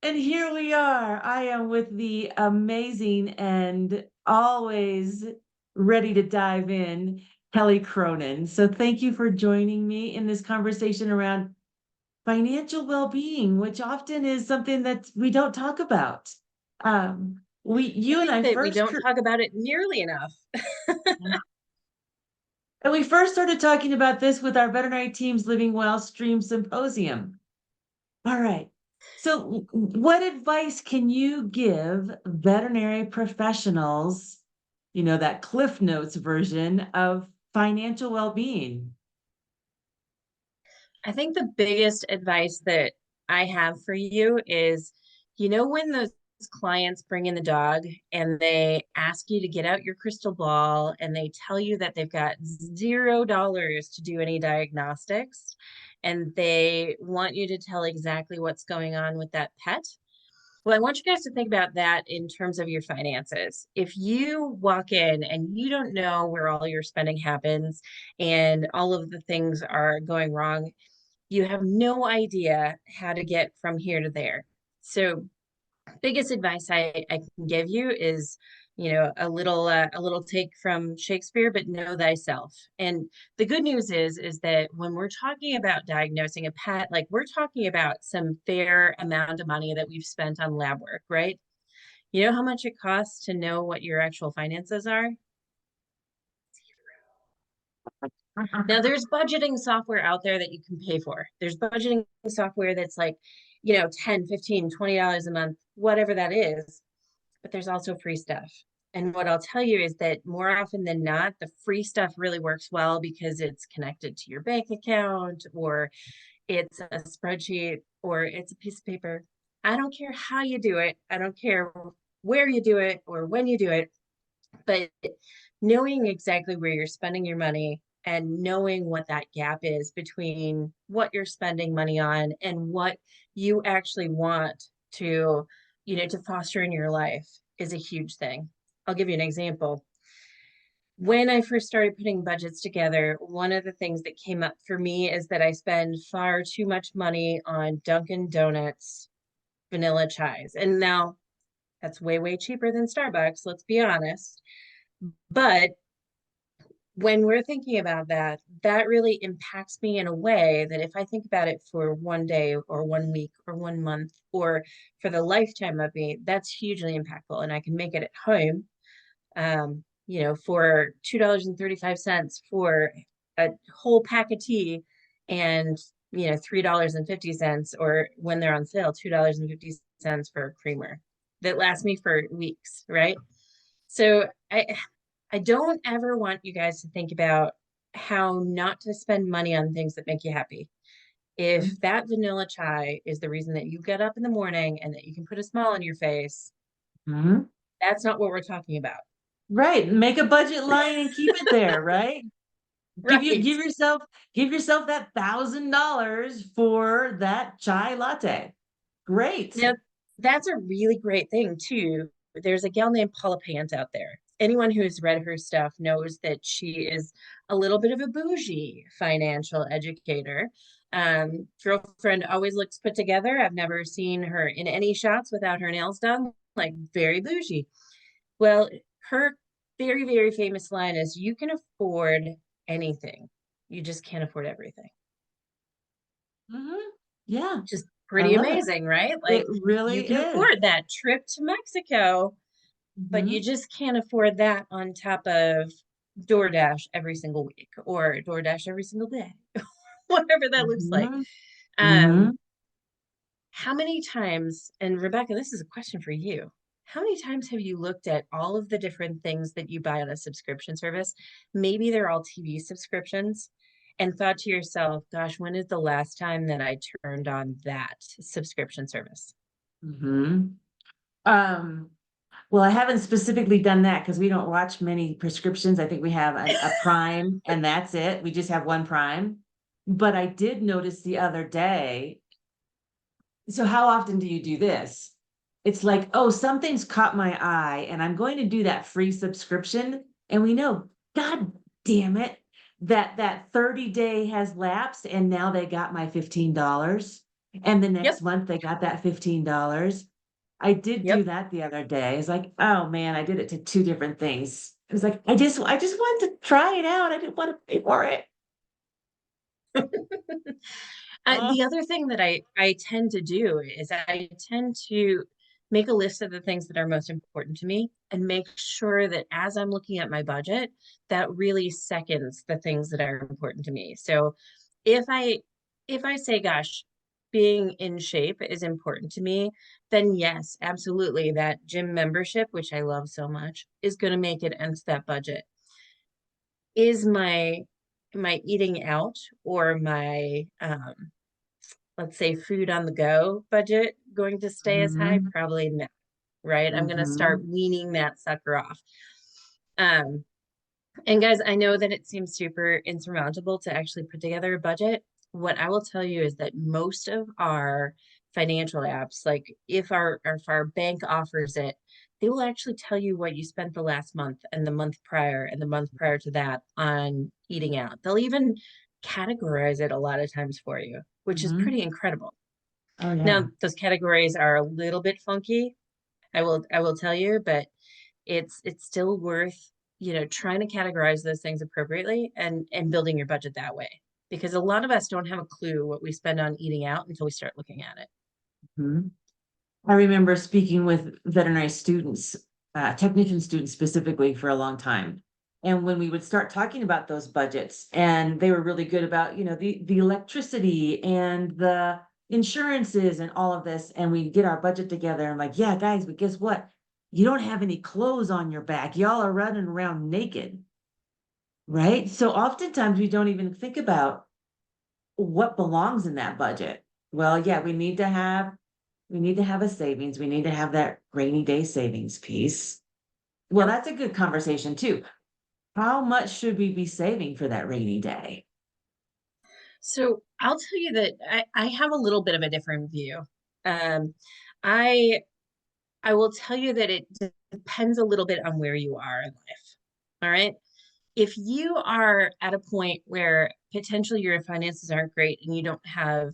And here we are. I am with the amazing and always ready to dive in, Kelly Cronin. So thank you for joining me in this conversation around financial well-being, which often is something that we don't talk about. I You and think I that we first, don't talk about it nearly enough. and we first started talking about this with our Veterinary Teams Living Well Stream Symposium. All right. So, what advice can you give veterinary professionals, that Cliff Notes version of financial well-being? I think the biggest advice that I have for you is, when those clients bring in the dog and they ask you to get out your crystal ball and they tell you that they've got $0 to do any diagnostics and they want you to tell exactly what's going on with that pet. Well, I want you guys to think about that in terms of your finances. If you walk in and you don't know where all your spending happens and all of the things are going wrong, you have no idea how to get from here to there. So biggest advice I can give you is, a little take from Shakespeare, but know thyself. And the good news is that when we're talking about diagnosing a pet, like we're talking about some fair amount of money that we've spent on lab work, right? You know how much it costs to know what your actual finances are? Now, there's budgeting software out there that you can pay for. There's budgeting software that's like, 10, 15, $20 a month, whatever that is. But there's also free stuff. And what I'll tell you is that more often than not, the free stuff really works well because it's connected to your bank account or it's a spreadsheet or it's a piece of paper. I don't care how you do it. I don't care where you do it or when you do it, but knowing exactly where you're spending your money and knowing what that gap is between what you're spending money on and what you actually want to foster in your life is a huge thing. I'll give you an example. When I first started putting budgets together, one of the things that came up for me is that I spend far too much money on Dunkin' Donuts vanilla chais. And now that's way, way cheaper than Starbucks, let's be honest. But when we're thinking about that, that really impacts me in a way that if I think about it for one day or 1 week or 1 month or for the lifetime of me, that's hugely impactful. And I can make it at home, for $2.35 for a whole pack of tea and, $3.50, or when they're on sale, $2.50 for a creamer that lasts me for weeks, right? So I don't ever want you guys to think about how not to spend money on things that make you happy. If that vanilla chai is the reason that you get up in the morning and that you can put a smile on your face, Mhm. that's not what we're talking about. Right. Make a budget line and keep it there, right? Right. Give yourself that $1,000 for that chai latte. Great. Now, that's a really great thing too. There's a gal named Paula Pant out there. Anyone who's read her stuff knows that she is a little bit of a bougie financial educator. Girlfriend always looks put together. I've never seen her in any shots without her nails done, like very bougie. Well, her very, very famous line is, you can afford anything. You just can't afford everything. Mhm. Yeah, Just I pretty love it. amazing, right? It Like you really can is. afford that trip to Mexico, but you Mhm. just can't afford that on top of DoorDash every single week or DoorDash every single day, whatever that looks like. Mhm. Um, Mhm. how many times, and Rebecca, this is a question for you. How many times have you looked at all of the different things that you buy on a subscription service? Maybe they're all TV subscriptions, and thought to yourself, gosh, when is the last time that I turned on that subscription service? Mhm. Um, well, I haven't specifically done that because we don't watch many prescriptions. I think we have a Prime and that's it. We just have one Prime. But I did notice the other day. So how often do you do this? It's like, oh, something's caught my eye and I'm going to do that free subscription. And we know, God damn it, that 30-day has lapsed and now they got my $15. And the next Yep. month they got that $15. I did do Yep. that the other day. It's like, oh man, I did it to two different things. It was like, I just wanted to try it out. I didn't want to pay for it. The Oh. other thing that I tend to do is I tend to make a list of the things that are most important to me and make sure that as I'm looking at my budget, that really seconds the things that are important to me. So if I if I say, gosh, being in shape is important to me, then yes, absolutely, that gym membership, which I love so much, is going to make it into that budget. Is my eating out or my let's say food on the go budget going to stay as high? Hmm. Probably not, right? I'm going to start Hmm. weaning that sucker off. Um, and guys, I know that it seems super insurmountable to actually put together a budget. What I will tell you is that most of our financial apps, like if our bank offers it, they will actually tell you what you spent the last month and the month prior and the month prior to that on eating out. They'll even categorize it a lot of times for you, which is Hmm. pretty incredible. Oh Now, yeah. those categories are a little bit funky, I will tell you, but it's still worth, trying to categorize those things appropriately and building your budget that way. Because a lot of us don't have a clue what we spend on eating out until we start looking at it. Mhm. I remember speaking with veterinary students, technician students specifically for a long time. And when we would start talking about those budgets, and they were really good about, the electricity and the insurances and all of this, and we get our budget together and like, yeah, guys, but guess what? You don't have any clothes on your back. Y'all are running around naked, right? So oftentimes we don't even think about what belongs in that budget. Well, yeah, we need to have a savings. We need to have that rainy day savings piece. Well, Yep. that's a good conversation too. How much should we be saving for that rainy day? So I'll tell you that I have a little bit of a different view. Um, I I will tell you that it depends a little bit on where you are in life. All right. If you are at a point where potentially your finances aren't great and you don't have,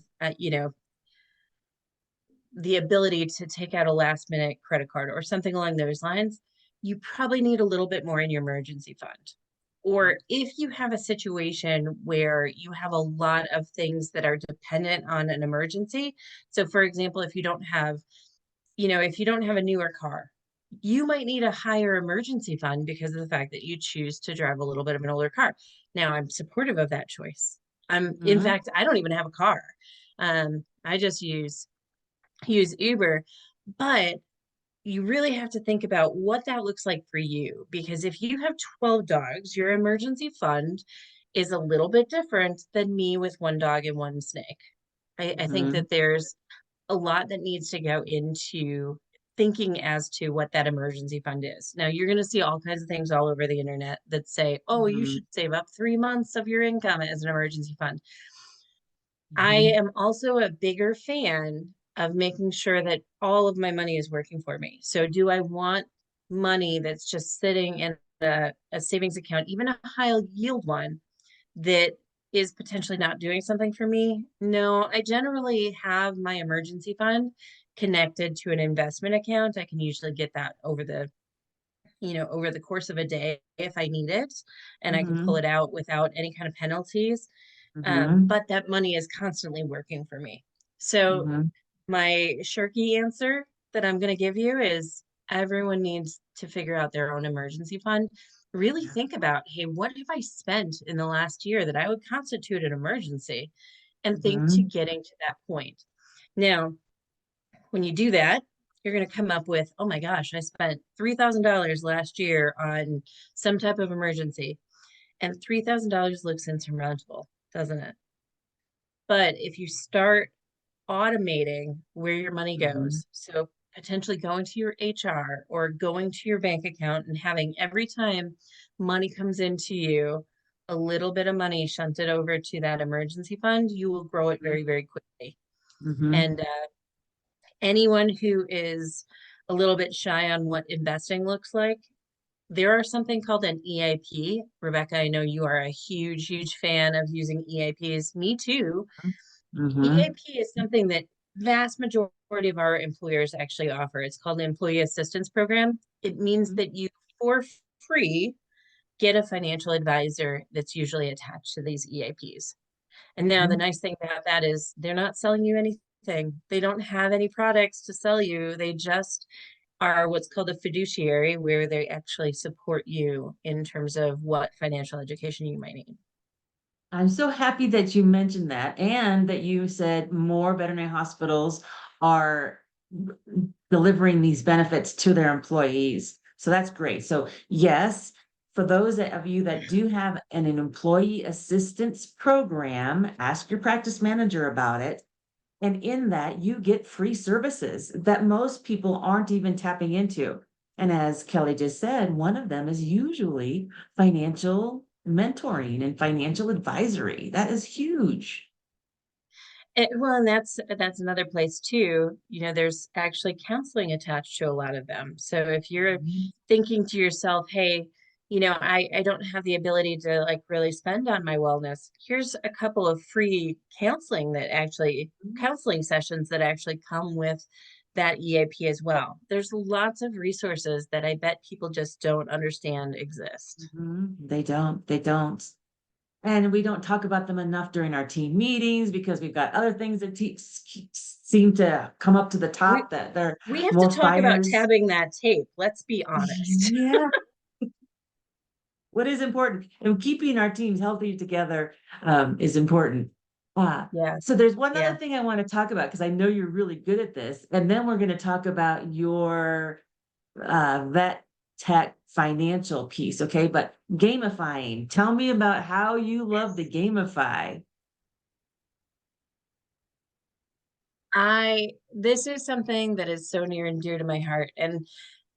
the ability to take out a last minute credit card or something along those lines, you probably need a little bit more in your emergency fund. Or if you have a situation where you have a lot of things that are dependent on an emergency. So for example, if you don't have a newer car, you might need a higher emergency fund because of the fact that you choose to drive a little bit of an older car. Now, I'm supportive of that choice. In Mhm. fact, I don't even have a car. I just use Uber, but you really have to think about what that looks like for you. Because if you have 12 dogs, your emergency fund is a little bit different than me with one dog and one snake. I think Mhm. that there's a lot that needs to go into thinking as to what that emergency fund is. Now, you're going to see all kinds of things all over the internet that say, oh, you Mhm. should save up 3 months of your income as an emergency fund. I Mhm. am also a bigger fan of making sure that all of my money is working for me. So, do I want money that's just sitting in a savings account, even a high yield one, that is potentially not doing something for me? No, I generally have my emergency fund connected to an investment account. I can usually get that over the course of a day if I need it, and I can pull Mhm. it out without any kind of penalties. Mhm. But that money is constantly working for me. So Mhm. my shirky answer that I'm going to give you is everyone needs to figure out their own emergency fund. Really Yeah. think about, hey, what have I spent in the last year that I would constitute an emergency? And think to Mhm. getting to that point. Now, when you do that, you're going to come up with, oh my gosh, I spent $3,000 last year on some type of emergency. And $3,000 looks insurmountable, doesn't it? But if you start automating where your money Mhm. goes, so potentially going to your HR or going to your bank account and having every time money comes into you, a little bit of money shunted over to that emergency fund, you will grow it very, very quickly. Mhm. And anyone who is a little bit shy on what investing looks like, there are something called an EAP. Rebecca, I know you are a huge, huge fan of using EAPs. Me too. Mm-hmm. EAP is something that vast majority of our employers actually offer. It's called an employee assistance program. It means that you, for free, get a financial advisor that's usually attached to these EAPs. And now the Mm-hmm. nice thing about that is they're not selling you anything. They don't have any products to sell you. They just are what's called a fiduciary, where they actually support you in terms of what financial education you might need. I'm so happy that you mentioned that and that you said more veterinary hospitals are delivering these benefits to their employees. So that's great. So, yes, for those of you that do have an employee assistance program, ask your practice manager about it. And in that, you get free services that most people aren't even tapping into. And as Kelly just said, one of them is usually financial mentoring and financial advisory. That is huge. Well, and that's another place too. You know, there's actually counseling attached to a lot of them. So if you're Mhm. thinking to yourself, hey, I don't have the ability to like really spend on my wellness, here's a couple of free counseling sessions that actually come with that EAP as well. There's lots of resources that I bet people just don't understand exist. They don't. They don't. And we don't talk about them enough during our team meetings because we've got other things that seem to come up to the We top that they're we have to more talk about fires. tabbing that tape. Let's be honest. Yeah. What is important and keeping our teams healthy together is important. So Yes. there's one other Yeah. thing I want to talk about because I know you're really good at this, and then we're going to talk about your vet tech financial piece, okay? But gamifying, tell me about how you love to gamify. This is something that is so near and dear to my heart. And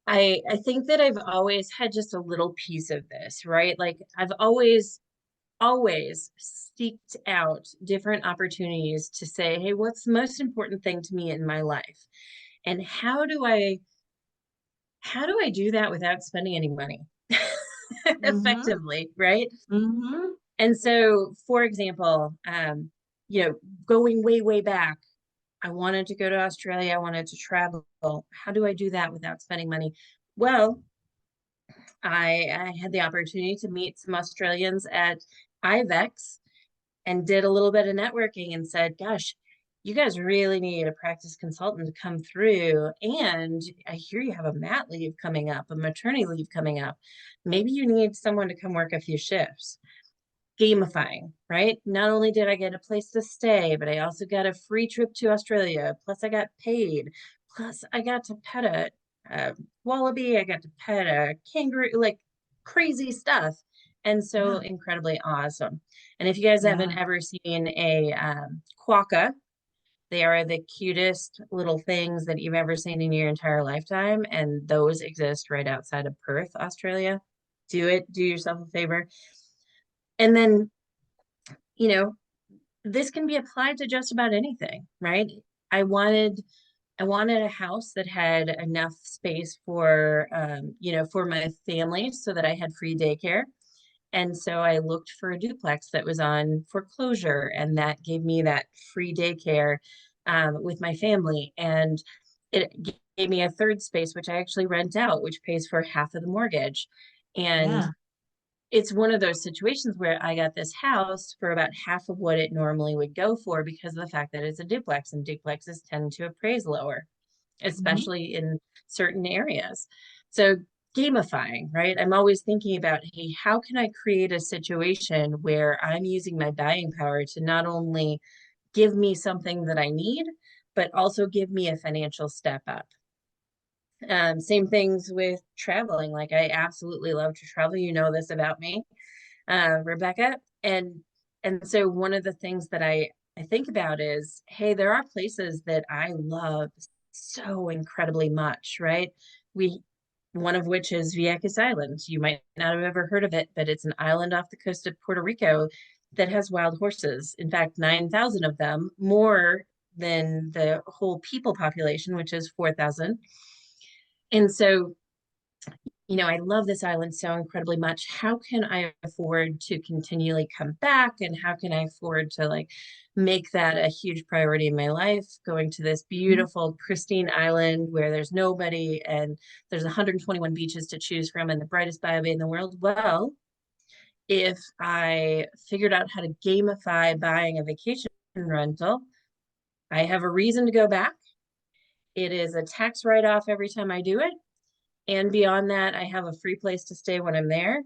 I think that I've always had just a little piece of this, right? Like I've always seeked out different opportunities to say, hey, what's the most important thing to me in my life? And how do I do that without spending any money? Mm-hmm. Effectively, right? Mm-hmm. And so, for example, you know, going way, way back, I wanted to go to Australia. I wanted to travel. How do I do that without spending money? Well, I had the opportunity to meet some Australians at IVEX and did a little bit of networking and said, gosh, you guys really need a practice consultant to come through. And I hear you have a mat leave coming up, a maternity leave coming up. Maybe you need someone to come work a few shifts. Gamifying, right? Not only did I get a place to stay, but I also got a free trip to Australia. Plus, I got paid. Plus, I got to pet a wallaby. I got to pet a kangaroo, like crazy stuff. And so Yeah. incredibly awesome. And if you guys haven't Yeah. ever seen a quokka, they are the cutest little things that you've ever seen in your entire lifetime. And those exist right outside of Perth, Australia. Do yourself a favor. And then, you know, this can be applied to just about anything, right? I wanted I wanted a house that had enough space for for my family so that I had free daycare. And so I looked for a duplex that was on foreclosure, and that gave me that free daycare with my family. And it gave me a third space, which I actually rent out, which pays for half of the mortgage. And Yeah. it's one of those situations where I got this house for about half of what it normally would go for because of the fact that it's a duplex and duplexes tend to appraise lower, Mhm. especially in certain areas. So gamifying, right? I'm always thinking about, hey, how can I create a situation where I'm using my buying power to not only give me something that I need, but also give me a financial step up. Same things with traveling. Like I absolutely love to travel. You know this about me, Rebecca. And so one of the things that I think about is, hey, there are places that I love so incredibly much, right? We One of which is Vieques Island. You might not have ever heard of it, but it's an island off the coast of Puerto Rico that has wild horses. In fact, 9,000 of them, more than the whole people population, which is 4,000. And so I love this island so incredibly much. How can I afford to continually come back? And how can I afford to like make that a huge priority in my life? Going to this Mhm. beautiful, pristine island where there's nobody and there's 121 beaches to choose from and the brightest bio bay in the world. Well, if I figured out how to gamify buying a vacation rental, I have a reason to go back. It is a tax write-off every time I do it. And beyond that, I have a free place to stay when I'm there.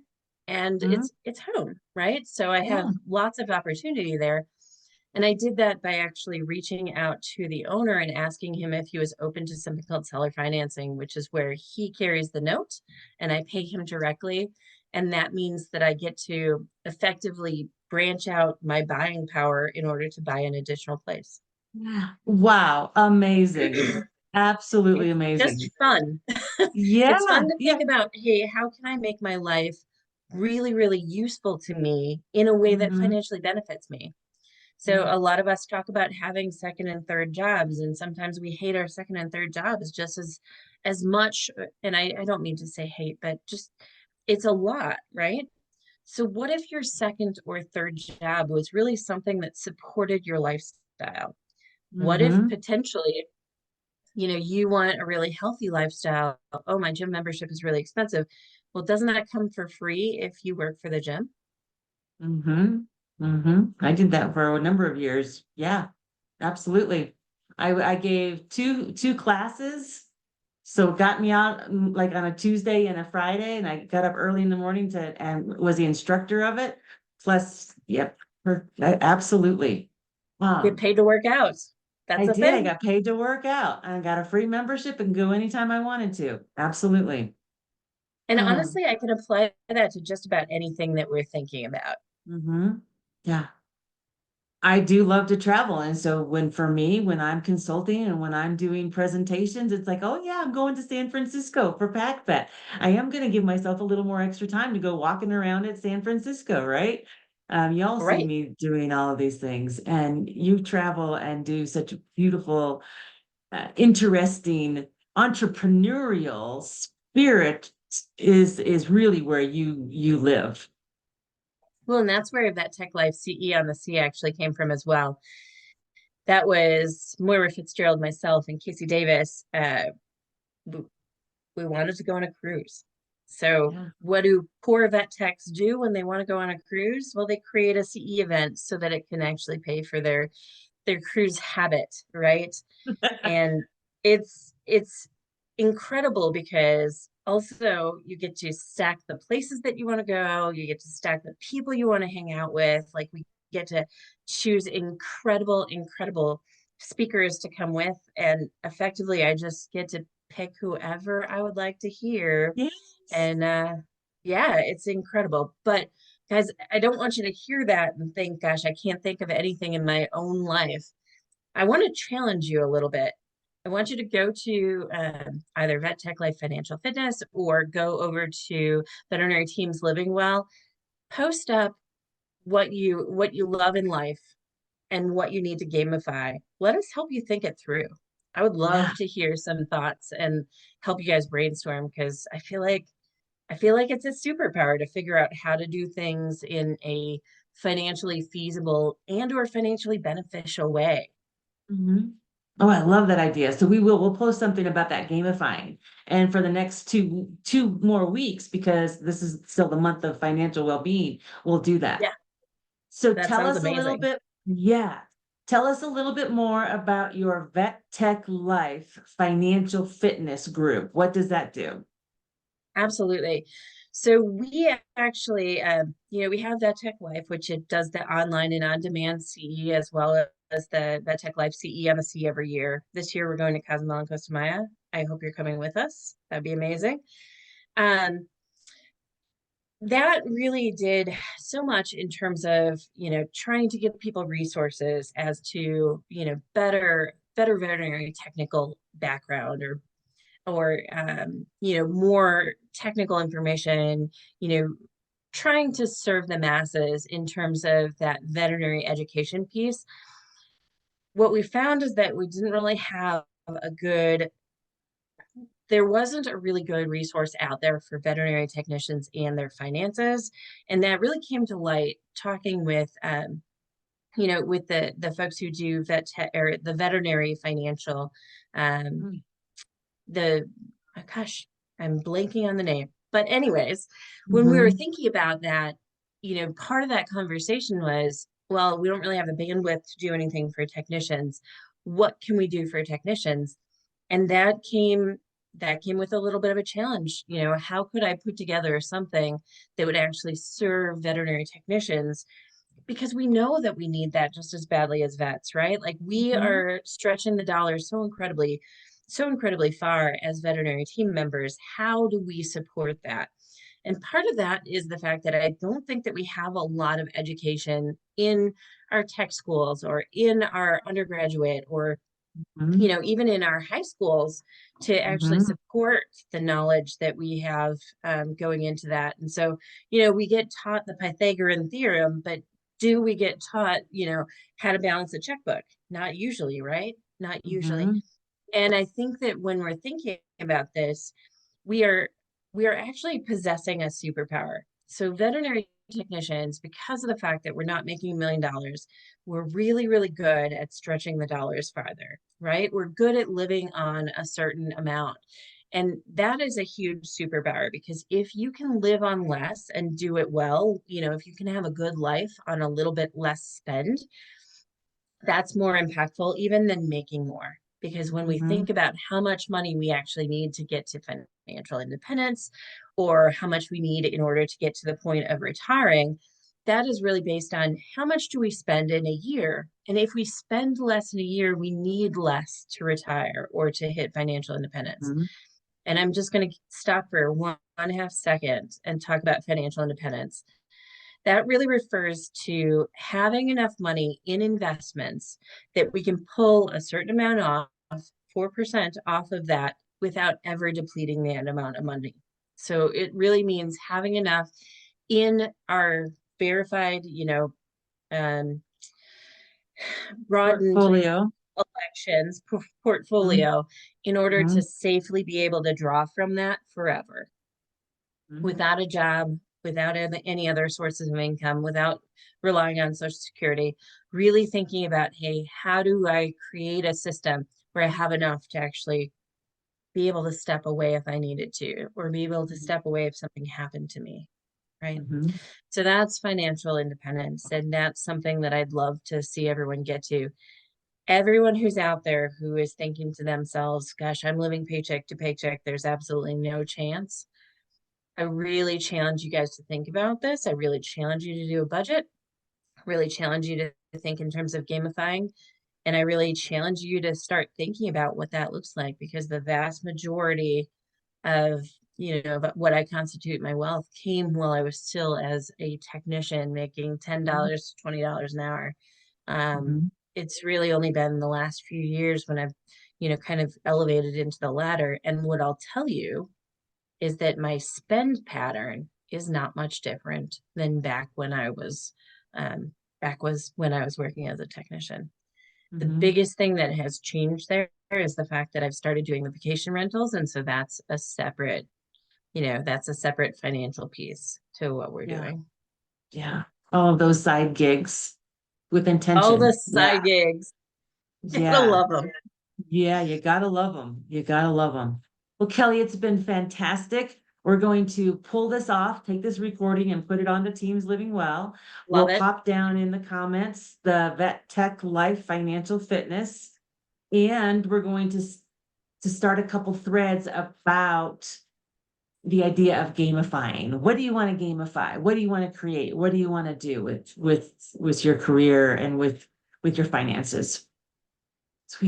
And Mhm. it's home, right? So I have Yeah. lots of opportunity there. And I did that by actually reaching out to the owner and asking him if he was open to something called seller financing, which is where he carries the note and I pay him directly. And that means that I get to effectively branch out my buying power in order to buy an additional place. Wow, amazing. Absolutely It's just amazing. fun. It's Yeah, fun to yeah. think about, hey, how can I make my life really, really useful to me in a way that Hmm. financially benefits me? So Yeah. a lot of us talk about having second and third jobs, and sometimes we hate our second and third jobs just as much. And I don't mean to say hate, but just it's a lot, right? So what if your second or third job was really something that supported your lifestyle? What if Hmm. potentially you want a really healthy lifestyle? Oh, my gym membership is really expensive. Well, doesn't that come for free if you work for the gym? Hmm. Hmm. I did that for a number of years. Yeah, absolutely. I gave two classes. So it got me out like on a Tuesday and a Friday, and I got up early in the morning to and was the instructor of it. Plus, yep, absolutely. Get Um, paid to work out. I That's a did. I thing. got paid to work out. I got a free membership and go anytime I wanted to. Absolutely. And Um, honestly, I can apply that to just about anything that we're thinking about. mhm. Yeah. I do love to travel. And so for me, when I'm consulting and when I'm doing presentations, it's like, oh yeah, I'm going to San Francisco for PackFet. I am going to give myself a little more extra time to go walking around at San Francisco, right? Y'all see Right. me doing all of these things, and you travel and do such beautiful, interesting, entrepreneurial spirit is really where you live. Well, and that's where that Tech Life CE on the Sea actually came from as well. That was Moira Fitzgerald, myself, and Casey Davis. We, we wanted to go on a cruise. So, Yeah. what do poor vet techs do when they want to go on a cruise? Well, they create a CE event so that it can actually pay for their cruise habit, right? And it's incredible because also you get to stack the places that you want to go, you get to stack the people you want to hang out with. Like we get to choose incredible speakers to come with, and effectively I just get to pick whoever I would like to hear. Yes. And yeah, it's incredible. But guys, I don't want you to hear that and think, gosh, I can't think of anything in my own life. I want to challenge you a little bit. I want you to go to either VetTechLife Financial Fitness or go over to Veterinary Teams Living Well. Post up what you love in life and what you need to gamify. Let us help you think it through. I would Yeah. love to hear some thoughts and help you guys brainstorm because I feel like it's a superpower to figure out how to do things in a financially feasible and or financially beneficial way. Mhm. Oh, I love that idea. So we'll post something about that gamifying. And for the next two more weeks, because this is still the month of financial well-being, we'll do that. Yeah, So that tell sounds us a little amazing. bit, yeah. Tell us a little bit more about your Vet Tech Life Financial Fitness group. What does that do? Absolutely. So we actually, we have VetTech Life, which it does the online and on-demand CE as well as the VetTech Life CE on the Sea every year. This year we're going to Cozumel and Costa Maya. I hope you're coming with us. That'd be amazing. Um, that really did so much in terms of, trying to give people resources as to, better veterinary technical background or more technical information, you know, trying to serve the masses in terms of that veterinary education piece. What we found is that we didn't really have a good there wasn't a really good resource out there for veterinary technicians and their finances. And that really came to light talking with, with the folks who do or the veterinary financial, um, Mm, the, oh gosh, I'm blanking on the name. But anyways, when we were mhm, thinking about that, part of that conversation was, well, we don't really have the bandwidth to do anything for technicians. What can we do for technicians? And that came with a little bit of a challenge. How could I put together something that would actually serve veterinary technicians? Because we know that we need that just as badly as vets, right? Like we mhm, are stretching the dollars so incredibly far as veterinary team members. How do we support that? And part of that is the fact that I don't think that we have a lot of education in our tech schools or in our undergraduate or mhm, even in our high schools to actually mhm, support the knowledge that we have going into that. And so, we get taught the Pythagorean theorem, but do we get taught, how to balance a checkbook? Not usually, right? Not usually. mhm, And I think that when we're thinking about this, we are we are actually possessing a superpower. So veterinary technicians, because of the fact that we're not making $1 million, we're really, really good at stretching the dollars farther, right? We're good at living on a certain amount. And that is a huge superpower because if you can live on less and do it well, if you can have a good life on a little bit less spend, that's more impactful even than making more. Because when we mhm, think about how much money we actually need to get to financial independence or how much we need in order to get to the point of retiring, that is really based on how much do we spend in a year. And if we spend less in a year, we need less to retire or to hit financial independence. mhm, And I'm just going to stop for 1.5 seconds and talk about financial independence. That really refers to having enough money in investments that we can pull a certain amount off, 4% off of that without ever depleting that amount of money. So it really means having enough in our verified, um, broadened portfolio. elections Mhm, portfolio in order to mhm, safely be able to draw from that forever mhm, without a job, without any other sources of income, without relying on Social Security, really thinking about, hey, how do I create a system where I have enough to actually be able to step away if I needed to, or be able to step away if something happened to me, right? mhm, So that's financial independence. And that's something that I'd love to see everyone get to. Everyone who's out there who is thinking to themselves, gosh, I'm living paycheck to paycheck, there's absolutely no chance. I really challenge you guys to think about this. I really challenge you to do a budget. I really challenge you to think in terms of gamifying. And I really challenge you to start thinking about what that looks like because the vast majority of of what I constitute my wealth came while I was still as a technician making mhm, $10 to $20 an hour. Um, mhm, it's really only been the last few years when I've, kind of elevated into the ladder. And what I'll tell you is that my spend pattern is not much different than back was when I was working as a technician. The mhm. biggest thing that has changed there is the fact that I've started doing the vacation rentals. And so that's a separate financial piece to what we're Yeah, doing. yeah. All of those side gigs with All the intention. Yeah, side gigs. Gotta yeah. love them. Yeah, you gotta love them. You gotta love them. Well, Kelly, it's been fantastic. We're going to pull this off, take this recording and put it onto Teams Living Well. Love We'll it. pop down in the comments the Vet Tech Life Financial Fitness. And we're going to start a couple threads about the idea of gamifying. What do you want to gamify? What do you want to create? What do you want to do with your career and with your finances?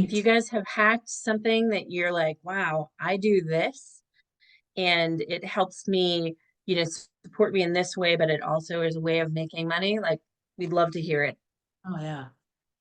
If you Sweet. guys have hacked something that you're like, wow, I do this and it helps me, support me in this way, but it also is a way of making money, like we'd love to hear it. Oh yeah.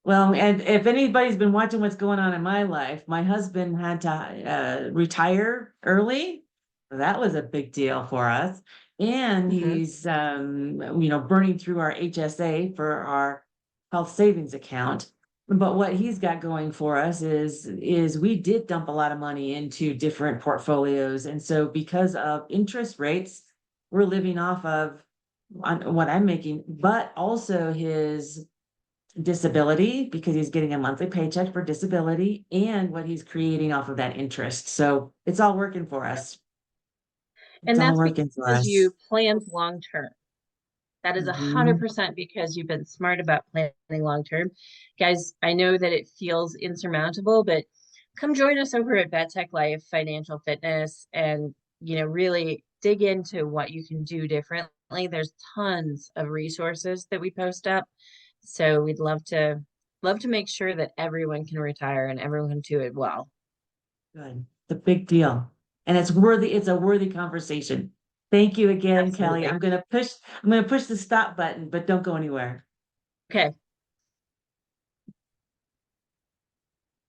Well, and if anybody's been watching what's going on in my life, my husband had to retire early. That was a big deal for us. And Mhm. he's, burning through our HSA for our health savings account. But what he's got going for us is we did dump a lot of money into different portfolios. And so because of interest rates, we're living off of what I'm making, but also his disability because he's getting a monthly paycheck for disability and what he's creating off of that interest. So it's all working for us. It's And all that's working for because us. you planned long term. That is Mhm. 100% because you've been smart about planning long term. Guys, I know that it feels insurmountable, but come join us over at VetTechLife Financial Fitness and, really dig into what you can do differently. There's tons of resources that we post up. So we'd love to make sure that everyone can retire and everyone can do it well. Good. The big deal. And it's a worthy conversation. Thank you again, Kelly. Absolutely. I'm gonna push the stop button, but don't go anywhere. Okay.